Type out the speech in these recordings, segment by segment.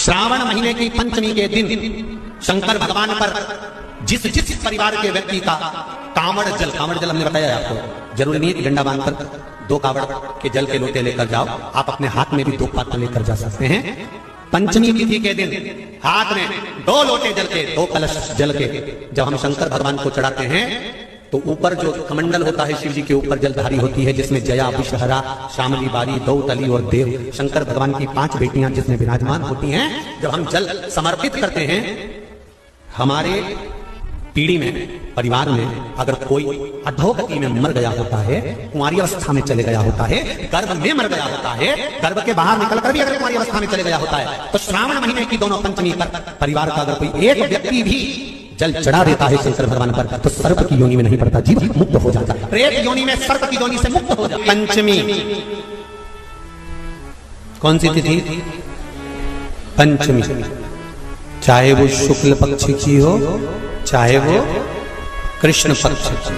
श्रावण महीने की पंचमी के दिन शंकर भगवान पर जिस जिस परिवार के व्यक्ति का कांवड़ जल हमने बताया आपको, जरूरी नहीं है कि डंडा बांधकर 2 कांवड़ के जल के लोटे लेकर जाओ, आप अपने हाथ में भी 2 पात्र लेकर जा सकते हैं। पंचमी तिथि के दिन हाथ में 2 लोटे जल के, 2 कलश जल के जब हम शंकर भगवान को चढ़ाते हैं तो ऊपर जो कमंडल होता है शिव जी के ऊपर जलधारी होती है, जिसमें जया, विषहरा, श्यामली बारी, दौतली और देव शंकर भगवान की 5 बेटियां जिसमें विराजमान होती हैं। जब हम जल समर्पित करते हैं, हमारे पीढ़ी में, परिवार में अगर कोई अधोगति में मर गया होता है, कुंवारी अवस्था में चले गया होता है, गर्भ में मर गया होता है, गर्भ के बाहर निकलकर भी अगर कुंवारी अवस्था में चले गया होता है, तो श्रावण महीने की दोनों पंचमी पर परिवार का अगर कोई एक व्यक्ति भी जल चढ़ा देता है शंकर भगवान पर, तो सर्प की योनि में नहीं पड़ता, जीव मुक्त हो जाता है, प्रेत योनि में सर्प की योनि से मुक्त हो जाता है। पंचमी कौन सी तिथि? पंचमी, चाहे वो शुक्ल पक्ष की हो चाहे वो कृष्ण पक्ष की।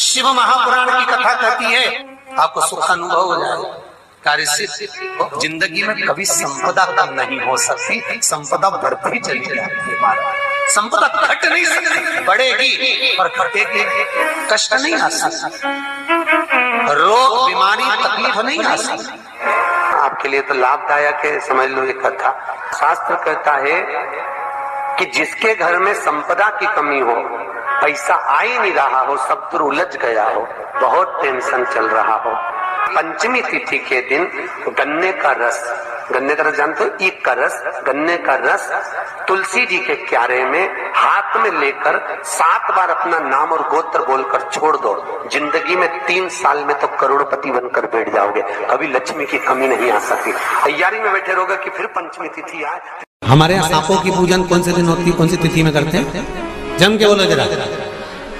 शिव महापुराण की कथा कहती है, आपको सुख अनुभव हो जाए, जिंदगी में कभी संपदा कम नहीं हो सकती, संपदा बढ़ती चली जाती है। संपदा घट नहीं सकती, बढ़ेगी और घटेगी, कष्ट नहीं आ सकता, रोग बीमारी तकलीफ नहीं आ सकती। आपके लिए तो लाभदायक है, समझ लो ये कथा। शास्त्र कहता है कि जिसके घर में संपदा की कमी हो, पैसा आ ही नहीं रहा हो, सब दूर उलझ गया हो, बहुत टेंशन चल रहा हो, पंचमी तिथि के दिन गन्ने का रस जानते हो, ईख का रस, गन्ने का रस तुलसी जी के क्यारे में हाथ में लेकर 7 बार अपना नाम और गोत्र बोलकर छोड़ दो, जिंदगी में 3 साल में तो करोड़पति बनकर बैठ जाओगे, कभी लक्ष्मी की कमी नहीं आ सकती। तैयारी में बैठे रहोगे कि फिर पंचमी तिथि आए। हमारे यहाँ सांपों की पूजन कौन से दिन होती है, कौन सी तिथि में करते हैं? जम के बोलो जरा।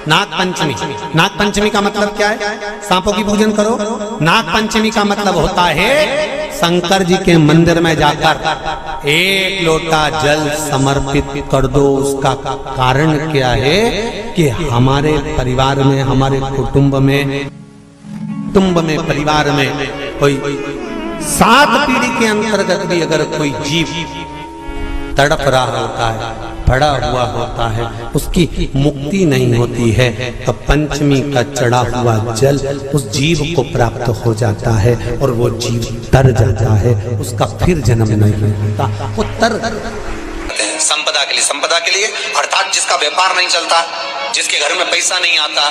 नाग पंचमी। नाग पंचमी का मतलब क्या है? सांपों की पूजन करो। नाग पंचमी का मतलब होता है शंकर जी के मंदिर में जाकर 1 लोटा जल समर्पित कर दो। उसका कारण क्या है कि हमारे परिवार में, हमारे कुटुंब में, परिवार में कोई 7 पीढ़ी के अंतर्गत भी अगर कोई जीव तड़प रहा होता है, पड़ा हुआ होता है, उसकी मुक्ति नहीं होती है, तो पंचमी का चढ़ा हुआ जल उस जीव को प्राप्त हो जाता है और वो जीव तर जाता है, उसका फिर जन्म नहीं होता। वो तर संपदा के लिए अर्थात जिसका व्यापार नहीं चलता, जिसके घर में पैसा नहीं आता,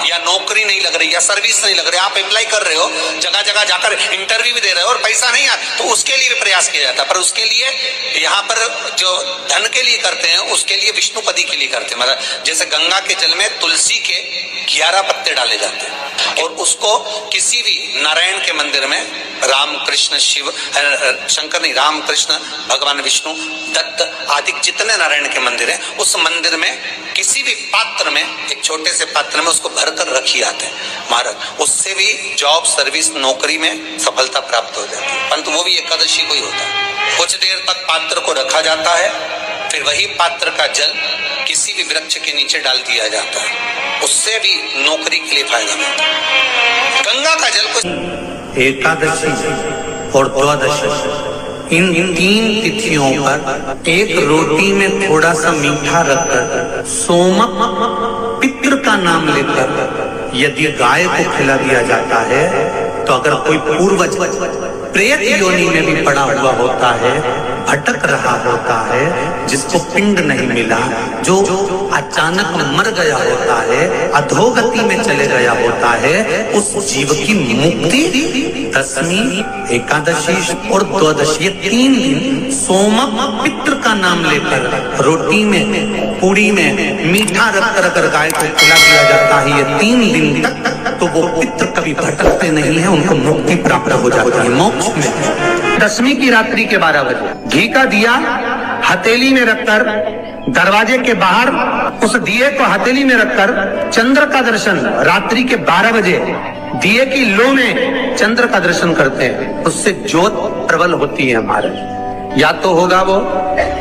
या नौकरी नहीं लग रही, या सर्विस नहीं लग रही, आप अप्लाई कर रहे हो, जगह जगह जाकर इंटरव्यू भी दे रहे हो और पैसा नहीं आता, तो उसके लिए भी प्रयास किया जाता है। पर उसके लिए यहाँ पर जो धन के लिए करते हैं, उसके लिए विष्णुपदी के लिए करते हैं। मतलब जैसे गंगा के जल में तुलसी के 11 पत्ते डाले जाते हैं और उसको किसी भी नारायण के मंदिर में, राम कृष्ण शिव शंकर नहीं, राम कृष्ण भगवान विष्णु दत्त आदि जितने नारायण के मंदिर हैं, उस मंदिर में किसी भी पात्र में, एक छोटे से पात्र में उसको भरकर रखी जाते हैं महाराज, उससे भी जॉब, सर्विस, नौकरी में सफलता प्राप्त हो जाती है। परंतु वो भी एकादशी को ही होता है। कुछ देर तक पात्र को रखा जाता है, फिर वही पात्र का जल किसी भी वृक्ष के नीचे डाल दिया जाता है, उससे भी नौकरी के लिए फायदा मिलता है। गंगा का जल को एकादशी और द्वादशी इन 3 तिथियों पर एक रोटी में थोड़ा सा मीठा रखकर सोमक पितृ का नाम लेकर यदि गाय को खिला दिया जाता है, तो अगर कोई पूर्वज प्रेत योनि में भी पड़ा हुआ होता है, भटक रहा होता है, जिसको पिंड नहीं मिला, जो अचानक मर गया होता है, अधोगति में चले गया होता है, उस जीव की मुक्ति दशमी, एकादशी और द्वादशी, ये 3 दिन सोमक पितृ का नाम लेकर रोटी में, पूड़ी में मीठा रखकर अगर गाय को खिला दिया जाता है, ये 3 दिन तक, तो वो पितृ कभी भटकते नहीं है, उनको मुक्ति प्राप्त हो जाती है मोक्ष में। दशमी की रात्रि के 12 बजे घी का दिया हथेली में रखकर, दरवाजे के बाहर उस दिए को हथेली में रखकर चंद्र का दर्शन रात्रि के 12 बजे दिए की लो में चंद्र का दर्शन करते हैं, उससे ज्योत प्रबल होती है हमारे। या तो होगा वो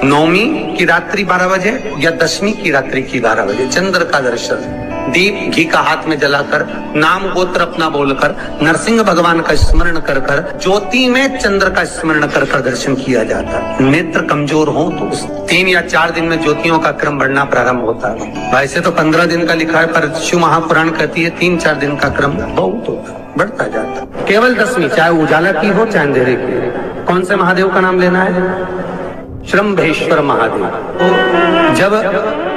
नवमी की रात्रि 12 बजे या दशमी की रात्रि की 12 बजे चंद्र का दर्शन। दीप घी का हाथ में जलाकर, नाम गोत्र अपना बोलकर, नरसिंह भगवान का स्मरण कर कर, ज्योति में चंद्र का स्मरण कर कर दर्शन किया जाता है। नेत्र कमजोर हो तो 3 या 4 दिन में ज्योतियों का क्रम बढ़ना प्रारंभ होता है। वैसे तो 15 दिन का लिखा है, पर शिव महापुराण कहती है 3-4 दिन का क्रम बहुत होता है, बढ़ता जाता है। केवल दशमी, चाहे उजाला की हो चाहे अंधेरे की। कौन से महादेव का नाम लेना है? श्रम्भेश्वर महादेव। तो जब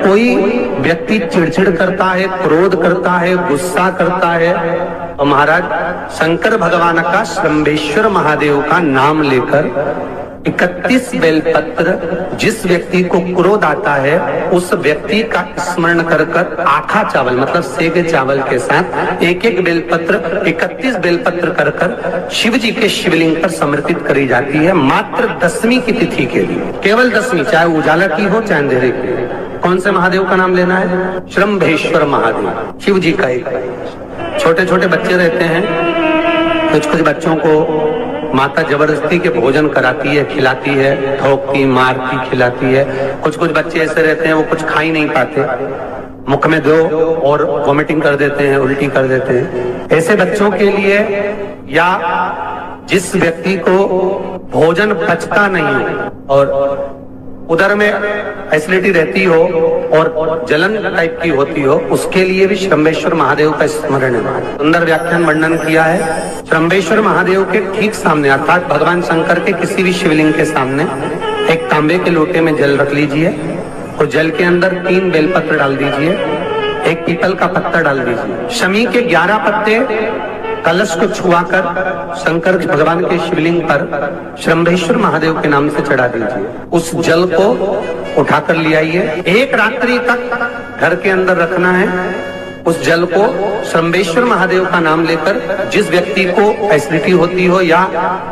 कोई व्यक्ति चिड़चिड़ करता है, क्रोध करता है, गुस्सा करता है, तो महाराज शंकर भगवान का श्रम्भेश्वर महादेव का नाम लेकर 31 बेलपत्र, जिस व्यक्ति को क्रोध आता है उस व्यक्ति का स्मरण कर कर आखा चावल मतलब सेगे चावल के साथ एक बेलपत्र 31 बेलपत्र कर कर शिव जी के शिवलिंग पर समर्पित करी जाती है, मात्र दशमी की तिथि के लिए। केवल दशमी, चाहे उजाला की हो चाहे अंधेरे की। कौन से महादेव का नाम लेना है? श्रम्भेश्वर महादेव, शिव जी का एक। छोटे छोटे बच्चे रहते हैं, कुछ बच्चों को माता जबरदस्ती के भोजन कराती है, खिलाती है, ठोकती, मारती, खिलाती है। कुछ बच्चे ऐसे रहते हैं वो कुछ खा ही नहीं पाते, मुख में दो और वॉमिटिंग कर देते हैं, उल्टी कर देते हैं। ऐसे बच्चों के लिए या जिस व्यक्ति को भोजन पचता नहीं हो और उधर में एसिडिटी रहती हो और जलन टाइप की होती हो, उसके लिए भी श्रम्भेश्वर महादेव का स्मरण है। सुंदर व्याख्यान वर्णन किया है। श्रम्भेश्वर महादेव के ठीक सामने अर्थात भगवान शंकर के किसी भी शिवलिंग के सामने एक तांबे के लोटे में जल रख लीजिए और जल के अंदर 3 बेलपत्र डाल दीजिए, एक पीपल का पत्ता डाल दीजिए, शमी के 11 पत्ते कलश को छुआकर शंकर भगवान के शिवलिंग पर श्रम्भेश्वर महादेव के नाम से चढ़ा दीजिए। उस जल को उठाकर ले आइए, 1 रात्रि तक घर के अंदर रखना है। उस जल को श्रम्भेश्वर महादेव का नाम लेकर जिस व्यक्ति को एसिडिटी होती हो या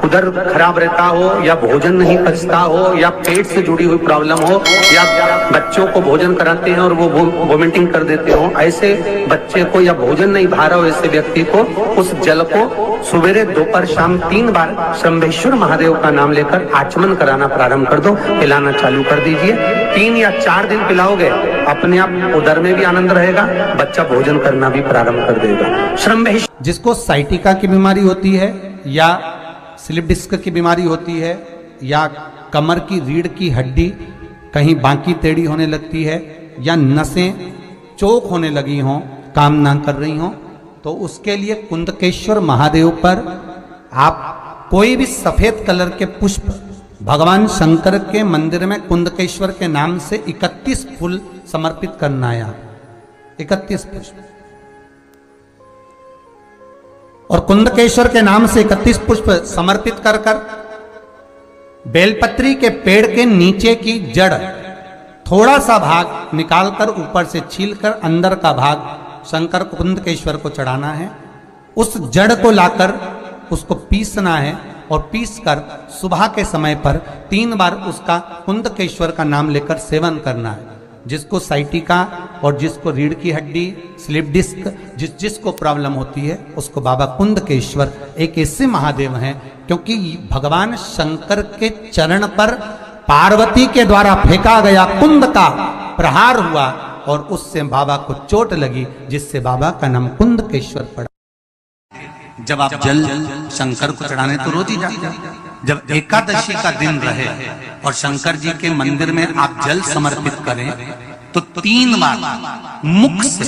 उधर खराब रहता हो या भोजन नहीं पचता हो या पेट से जुड़ी हुई प्रॉब्लम हो या बच्चों को भोजन कराते हैं और वो वोमिटिंग कर देते हो, ऐसे बच्चे को या भोजन नहीं भा रहा हो ऐसे व्यक्ति को उस जल को सुबेरे दोपहर शाम 3 बार श्रम्भेश्वर महादेव का नाम लेकर आचमन कराना प्रारंभ कर दो, पिलाना चालू कर दीजिए। 3 या 4 दिन पिलाओगे, अपने आप उदर में भी आनंद रहेगा, बच्चा भोजन करना भी प्रारंभ कर देगा। श्रम्भेश्वर जिसको साइटिका की बीमारी होती है या स्लिप डिस्क की बीमारी होती है या कमर की रीढ़ की हड्डी कहीं बांकी टेढ़ी होने लगती है या नसें चोक होने लगी हों, काम ना कर रही हों, तो उसके लिए कुंदकेश्वर महादेव पर आप कोई भी सफेद कलर के पुष्प भगवान शंकर के मंदिर में कुंदकेश्वर के नाम से 31 फूल समर्पित करना है। 31 पुष्प और कुंदकेश्वर के नाम से 31 पुष्प समर्पित कर कर बेलपत्री के पेड़ के नीचे की जड़ थोड़ा सा भाग निकालकर ऊपर से छीलकर अंदर का भाग शंकर कुंदकेश्वर को चढ़ाना है। उस जड़ को लाकर उसको पीसना है और पीसकर सुबह के समय पर 3 बार उसका कुंदकेश्वर का नाम लेकर सेवन करना है। जिसको साइटिका और जिसको रीढ़ की हड्डी, स्लिप डिस्क, जिसको प्रॉब्लम होती है उसको बाबा कुंदकेश्वर एक ऐसे महादेव हैं, क्योंकि भगवान शंकर के चरण पर पार्वती के द्वारा फेंका गया कुंद का प्रहार हुआ और उससे बाबा को चोट लगी, जिससे बाबा का नाम कुंदकेश्वर पड़ा। जब आप जल शंकर को चढ़ाने तो रोज ही जाते हैं। जब एकादशी का दिन रहे और शंकर जी के मंदिर में आप जल समर्पित करें तो 3 बार मुख से